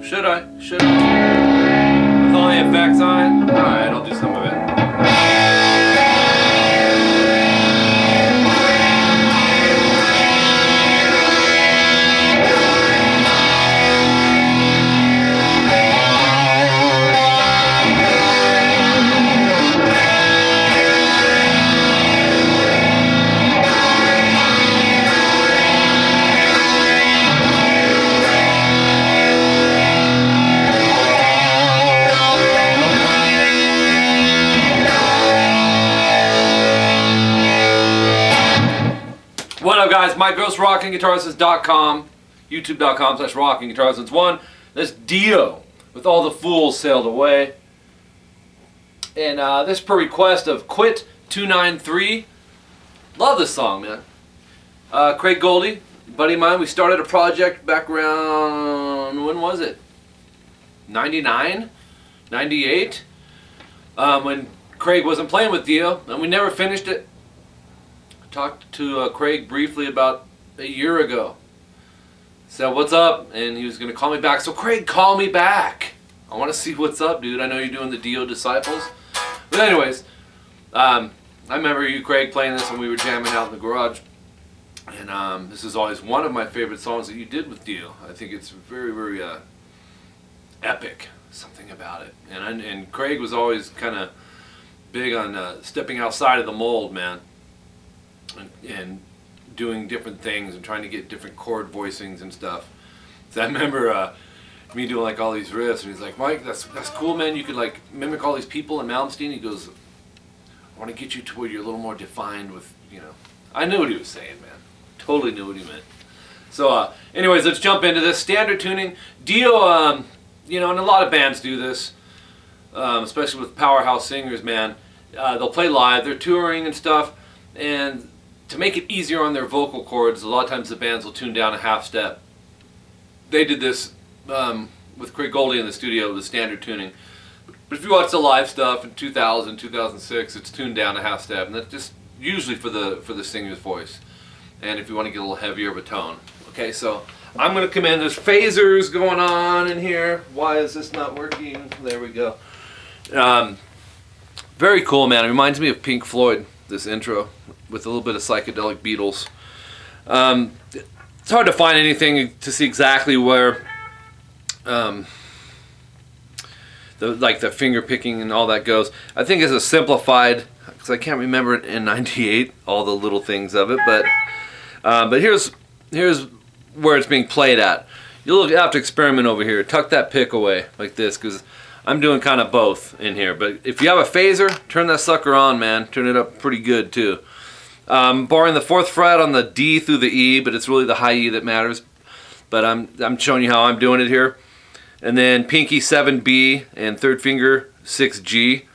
Should I? With all the effects on it? Alright, I'll do some of it. What up, guys? Mike Gross, rockinguitarlessons.com, youtube.com/rockinguitarlessons1. This Dio with All the Fools Sailed Away. And this per request of Quit293. Love this song, man. 𝐂𝐒𝐒, buddy of mine, we started a project back around, when was it? 99? 98? When Craig wasn't playing with Dio, and we never finished it. Talked to Craig briefly about a year ago. Said, what's up? And he was going to call me back. So Craig, call me back. I want to see what's up, dude. I know you're doing the Dio Disciples. But anyways, I remember you, Craig, playing this when we were jamming out in the garage. And this is always one of my favorite songs that you did with Dio. I think it's very, very epic. Something about it. And Craig was always kind of big on stepping outside of the mold, man. And doing different things and trying to get different chord voicings and stuff. So I remember me doing like all these riffs, and he's like, Mike, that's cool, man. You could like mimic all these people in Malmsteen. He goes, I want to get you to where you're a little more defined with, you know. I knew what he was saying, man. Totally knew what he meant. So anyways, let's jump into this. Standard tuning. Dio, you know, and a lot of bands do this, especially with powerhouse singers, man. They'll play live, they're touring and stuff, and to make it easier on their vocal cords, a lot of times the bands will tune down a half step. They did this with 𝐂𝐒𝐒 in the studio with standard tuning. But if you watch the live stuff in 2000, 2006, it's tuned down a half step, and that's just usually for the singer's voice. And if you want to get a little heavier of a tone. Okay, so I'm going to come in. There's phasers going on in here. Why is this not working? There we go. Very cool, man. It reminds me of Pink Floyd, this intro, with a little bit of psychedelic Beatles. It's hard to find anything to see exactly where the finger picking and all that goes. I think it's a simplified, because I can't remember it in '98, all the little things of it, but here's where it's being played at. You'll have to experiment over here. Tuck that pick away like this, because I'm doing kind of both in here. But if you have a phaser, turn that sucker on, man. Turn it up pretty good too. Barring the 4th fret on the D through the E, but it's really the high E that matters. But I'm showing you how I'm doing it here. And then pinky 7B and 3rd finger 6G.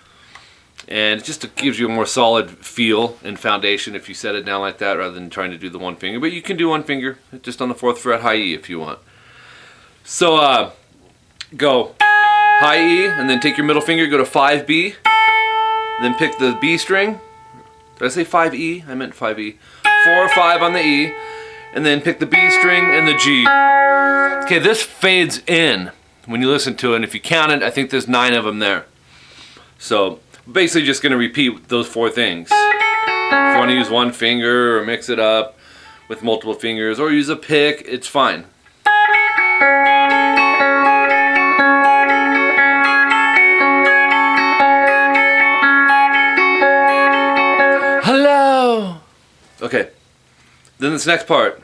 And it just gives you a more solid feel and foundation if you set it down like that rather than trying to do the 1 finger. But you can do 1 finger just on the 4th fret high E if you want. So go high E, and then take your middle finger, go to 5B, then pick the B string. Did I say 5E? I meant 5E. 4, 5 on the E, and then pick the B string and the G. Okay, this fades in when you listen to it, and if you count it, I think there's 9 of them there. So, basically just going to repeat those 4 things. If you want to use 1 finger, or mix it up with multiple fingers, or use a pick, it's fine. Okay, then this next part.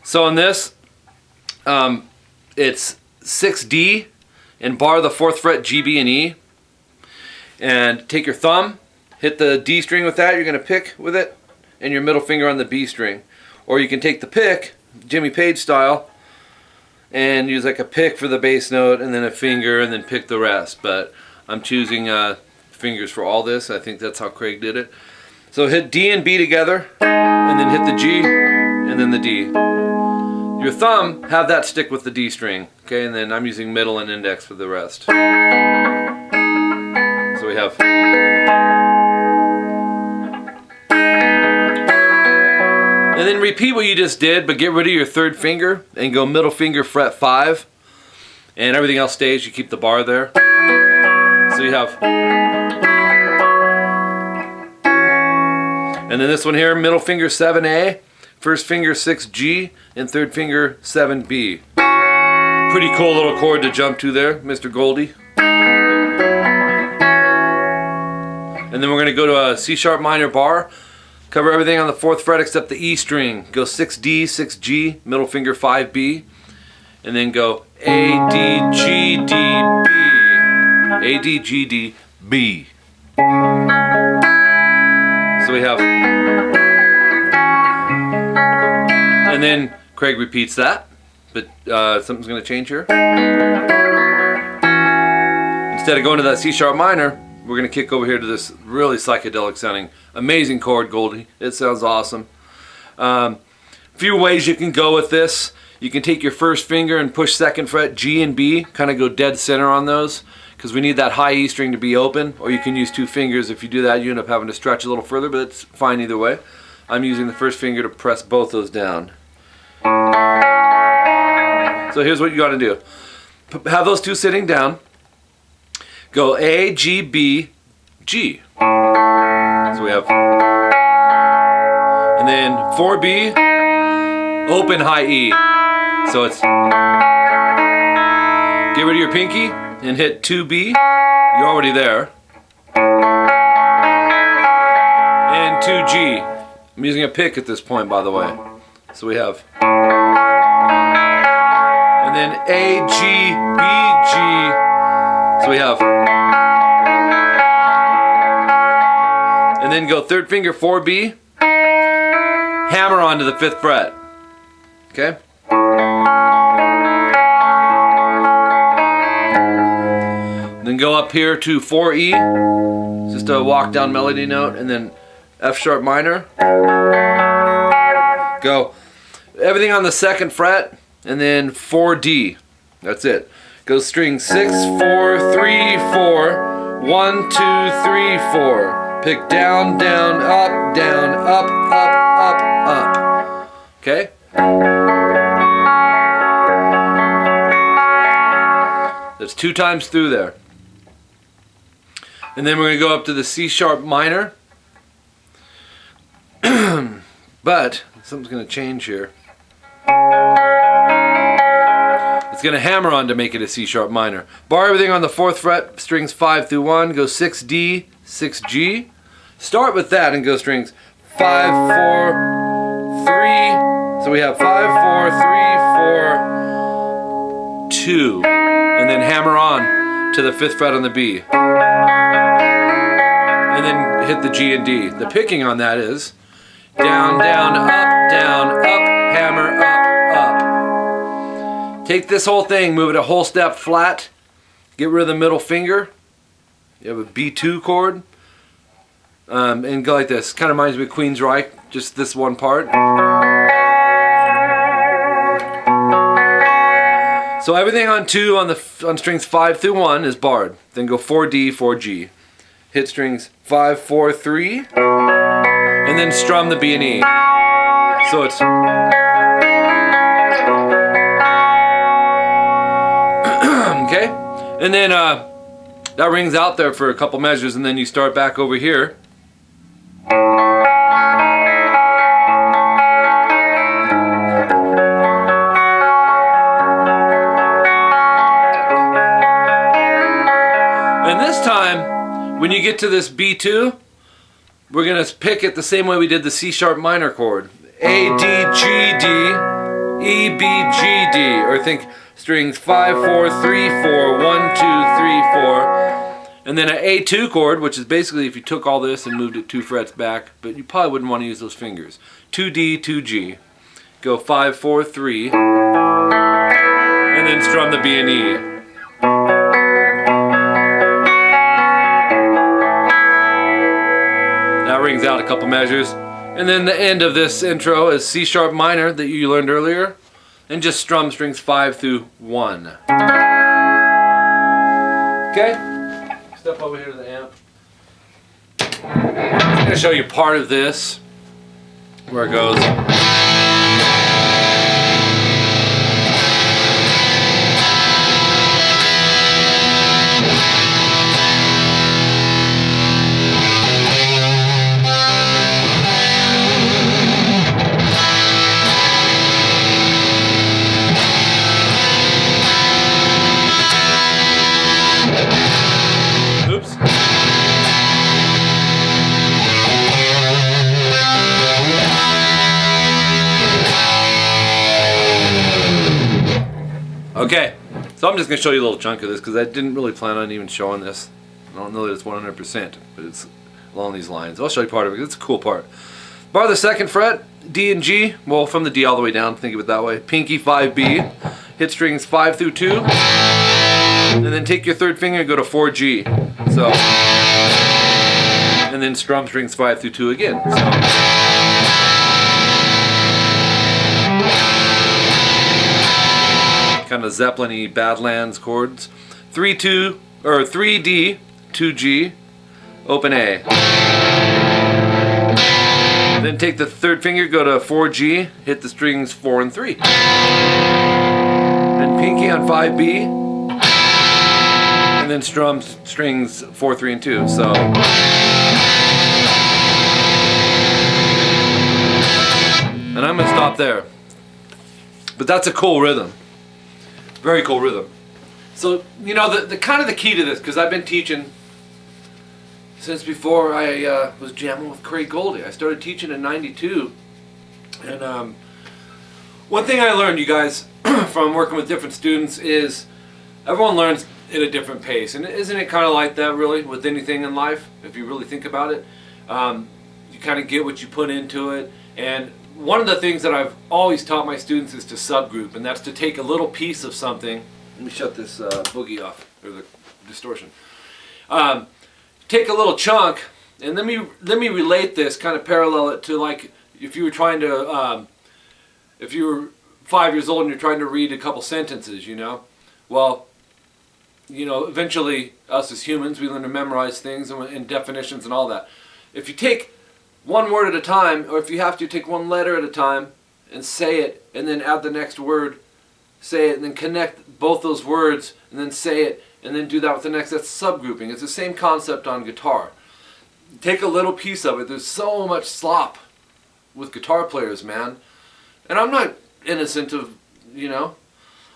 So on this, it's 6D and bar the 4th fret G, B, and E. And take your thumb, hit the D string with that, you're going to pick with it, and your middle finger on the B string. Or you can take the pick, Jimmy Page style, and use like a pick for the bass note, and then a finger, and then pick the rest. But I'm choosing fingers for all this. I think that's how Craig did it. So hit D and B together, and then hit the G, and then the D. Your thumb, have that stick with the D string, okay? And then I'm using middle and index for the rest. So we have. And then repeat what you just did, but get rid of your 3rd finger and go middle finger fret 5, and everything else stays. You keep the bar there. So you have. And then this one here, middle finger 7A, 1st finger 6G, and 3rd finger 7B. Pretty cool little chord to jump to there, Mr. Goldie. And then we're going to go to a C sharp minor bar. Cover everything on the 4th fret except the E string. Go 6D, 6G, middle finger 5B, and then go A, D, G, D, B. A, D, G, D, B. So we have. And then Craig repeats that, but something's going to change here. Instead of going to that C sharp minor, we're going to kick over here to this really psychedelic sounding, amazing chord, Goldie. It sounds awesome. Few ways you can go with this. You can take your 1st finger and push 2nd fret G and B, kind of go dead center on those, because we need that high E string to be open. Or you can use 2 fingers. If you do that, you end up having to stretch a little further, but it's fine either way. I'm using the 1st finger to press both those down. So here's what you got to do. Have those 2 sitting down. Go A, G, B, G. So we have. And then 4B, open high E. So it's. Get rid of your pinky and hit 2B. You're already there. And 2G. I'm using a pick at this point, by the way. So we have. And then A, G, B, G. So we have. And then go 3rd finger 4B. Hammer onto the 5th fret. Okay? Then go up here to 4E. Just a walk down melody note. And then F sharp minor. Go everything on the 2nd fret. And then 4D. That's it. Go string 6, 4, 3, 4, 1, 2, 3, 4. Pick down, down, up, up, up, up. Okay? That's 2 times through there. And then we're going to go up to the C sharp minor. But something's going to change here. It's going to hammer on to make it a C sharp minor. Bar everything on the 4th fret, strings 5 through 1, go 6D, 6G. Start with that and go strings 5, 4, 3. So we have 5, 4, 3, 4, 2. And then hammer on to the 5th fret on the B. And then hit the G and D. The picking on that is down, down, up, hammer, up. Take this whole thing, move it a whole step flat, get rid of the middle finger. You have a B2 chord, and go like this. Kind of reminds me of 𝐂𝐒𝐍𝐒, just this one part. So everything on 2 on strings 5 through 1 is barred. Then go 4D, 4G. Hit strings 5, 4, 3, and then strum the B and E. So it's. Okay, and then that rings out there for a couple measures, and then you start back over here. And this time, when you get to this B2, we're going to pick it the same way we did the C sharp minor chord. A, D, G, D, E, B, G, D, or think strings 5, 4, 3, 4, 1, 2, 3, 4, and then an A2 chord, which is basically if you took all this and moved it 2 frets back, but you probably wouldn't want to use those fingers. 2D, 2G, go 5, 4, 3, and then strum the B and E. That rings out a couple measures. And then the end of this intro is C sharp minor that you learned earlier, and just strum strings 5 through 1. Okay? Step over here to the amp. I'm going to show you part of this, where it goes. Okay, so I'm just going to show you a little chunk of this because I didn't really plan on even showing this. I don't know that it's 100%, but it's along these lines. I'll show you part of it. It's a cool part. Bar the 2nd fret, D and G, well from the D all the way down, think of it that way. Pinky 5B, hit strings 5 through 2, and then take your 3rd finger and go to 4G. So, and then strum strings 5 through 2 again. So. Kind of Zeppelin-y Badlands chords. 3-2 or 3D, 2G, open A. Then take the 3rd finger, go to 4G, hit the strings 4 and 3. Then pinky on 5B, and then strum strings 4, 3, and 2. So. And I'm gonna stop there. But that's a cool rhythm. Very cool rhythm. So, you know, the kind of the key to this, because I've been teaching since before I was jamming with 𝐂𝐒𝐁𝐒. I started teaching in '92, and one thing I learned, you guys, from working with different students is everyone learns at a different pace. And isn't it kind of like that, really, with anything in life, if you really think about it? You kind of get what you put into it. And one of the things that I've always taught my students is to subgroup, and that's to take a little piece of something. Let me shut this boogie off, or the distortion. Take a little chunk, and let me relate this, kind of parallel it to like if you were trying to, if you were 5 years old and you're trying to read a couple sentences, you know. Well, you know, eventually us as humans, we learn to memorize things and definitions and all that. If you take one word at a time, or if you have to, take one letter at a time and say it, and then add the next word, say it, and then connect both those words, and then say it, and then do that with the next. That's subgrouping. It's the same concept on guitar. Take a little piece of it. There's so much slop with guitar players, man. And I'm not innocent of, you know,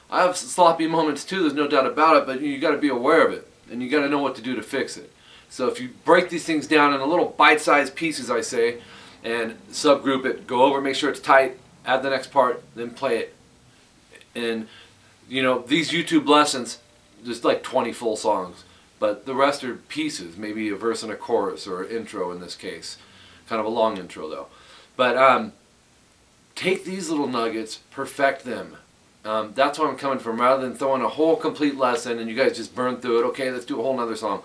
I have sloppy moments too, there's no doubt about it, but you got to be aware of it, and you got to know what to do to fix it. So if you break these things down in a little bite-sized pieces, I say, and subgroup it, go over, make sure it's tight, add the next part, then play it. And, you know, these YouTube lessons, there's like 20 full songs, but the rest are pieces, maybe a verse and a chorus, or an intro in this case. Kind of a long intro, though. But take these little nuggets, perfect them. That's where I'm coming from, rather than throwing a whole complete lesson and you guys just burn through it. Okay, let's do a whole nother song.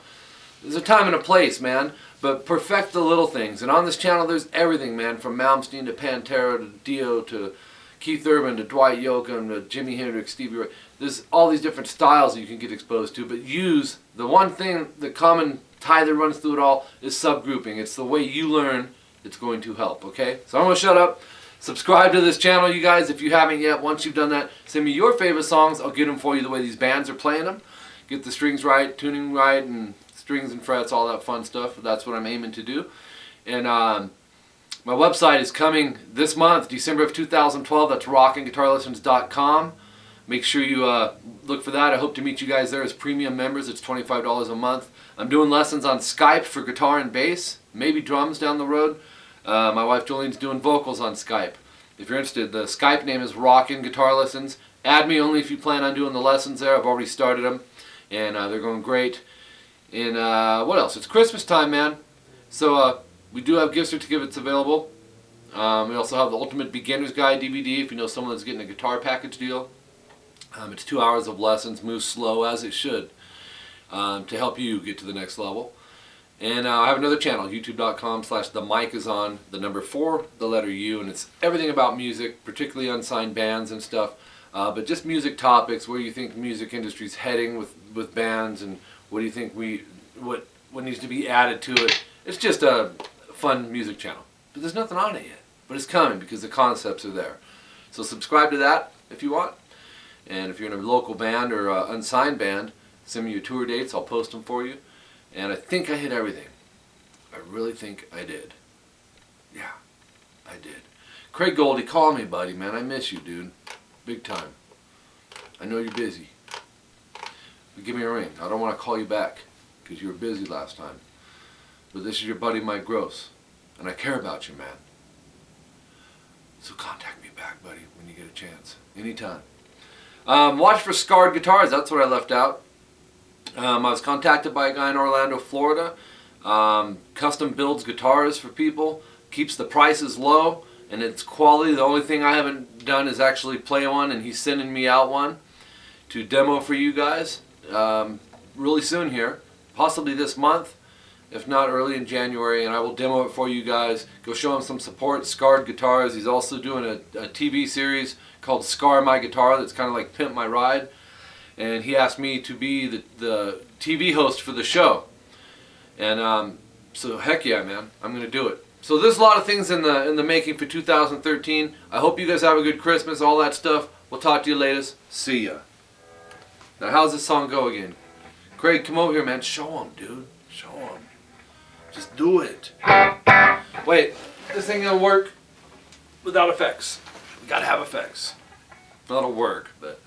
There's a time and a place, man, but perfect the little things. And on this channel, there's everything, man, from Malmsteen to Pantera to Dio to Keith Urban to Dwight Yoakam to Jimi Hendrix, Stevie Ray. There's all these different styles that you can get exposed to, but use the one thing, the common tie that runs through it all is subgrouping. It's the way you learn. It's going to help, okay? So I'm going to shut up. Subscribe to this channel, you guys, if you haven't yet. Once you've done that, send me your favorite songs. I'll get them for you the way these bands are playing them. Get the strings right, tuning right, and strings and frets, all that fun stuff. That's what I'm aiming to do. And my website is coming this month, December of 2012. That's rockinguitarlessons.com. Make sure you look for that. I hope to meet you guys there as premium members. It's $25 a month. I'm doing lessons on Skype for guitar and bass, maybe drums down the road. My wife Jolene's doing vocals on Skype. if you're interested. The Skype name is Rockin Guitar Lessons. Add me only if you plan on doing the lessons there. I've already started them, and they're going great. And what else? It's Christmas time, man. So we do have gift certificates available. We also have the Ultimate Beginner's Guide DVD if you know someone that's getting a guitar package deal. It's 2 hours of lessons, move slow as it should, to help you get to the next level. And I have another channel, youtube.com/themicison, the number 4, the letter U, and it's everything about music, particularly unsigned bands and stuff, but just music topics, where you think music industry's heading with bands, and what do you think what needs to be added to it. It's just a fun music channel, but there's nothing on it yet, but it's coming because the concepts are there. So subscribe to that if you want, and if you're in a local band or unsigned band, send me your tour dates, I'll post them for you. And I think I hit everything. I really think I did. Yeah, I did. 𝐂𝐒, call me, buddy, man. I miss you, dude. Big time. I know you're busy. But give me a ring. I don't want to call you back because you were busy last time. But this is your buddy, Mike Gross. And I care about you, man. So contact me back, buddy, when you get a chance. Anytime. Watch for Scarred Guitars. That's what I left out. I was contacted by a guy in Orlando, Florida. Custom builds guitars for people, keeps the prices low, and it's quality. The only thing I haven't done is actually play one, and he's sending me out one to demo for you guys really soon here, possibly this month, if not early in January, and I will demo it for you guys. Go show him some support. Scarred Guitars. He's also doing a TV series called Scar My Guitar that's kind of like Pimp My Ride. And he asked me to be the TV host for the show. And so heck yeah, man, I'm going to do it. So there's a lot of things in the making for 2013. I hope you guys have a good Christmas, all that stuff. We'll talk to you later. See ya. Now how's this song go again? Craig, come over here, man. Show him, dude. Show him. Just do it. Wait, this ain't going to work without effects. We got to have effects. That'll work, but...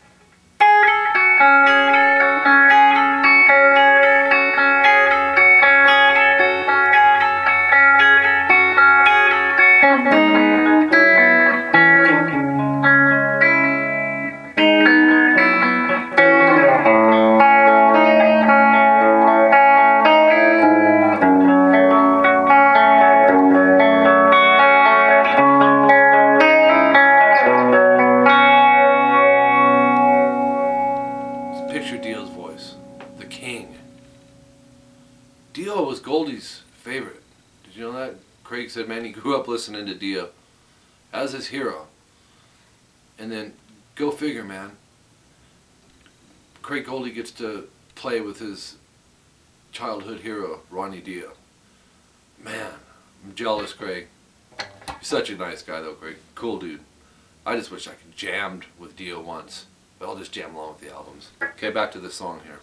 Picture Dio's voice. The king. Dio was Goldie's favorite. Did you know that? Craig said, man, he grew up listening to Dio as his hero. And then, go figure, man. Craig Goldie gets to play with his childhood hero, Ronnie Dio. Man, I'm jealous, Craig. You're such a nice guy, though, Craig. Cool dude. I just wish I could jammed with Dio once. But I'll just jam along with the albums. Okay, back to this song here.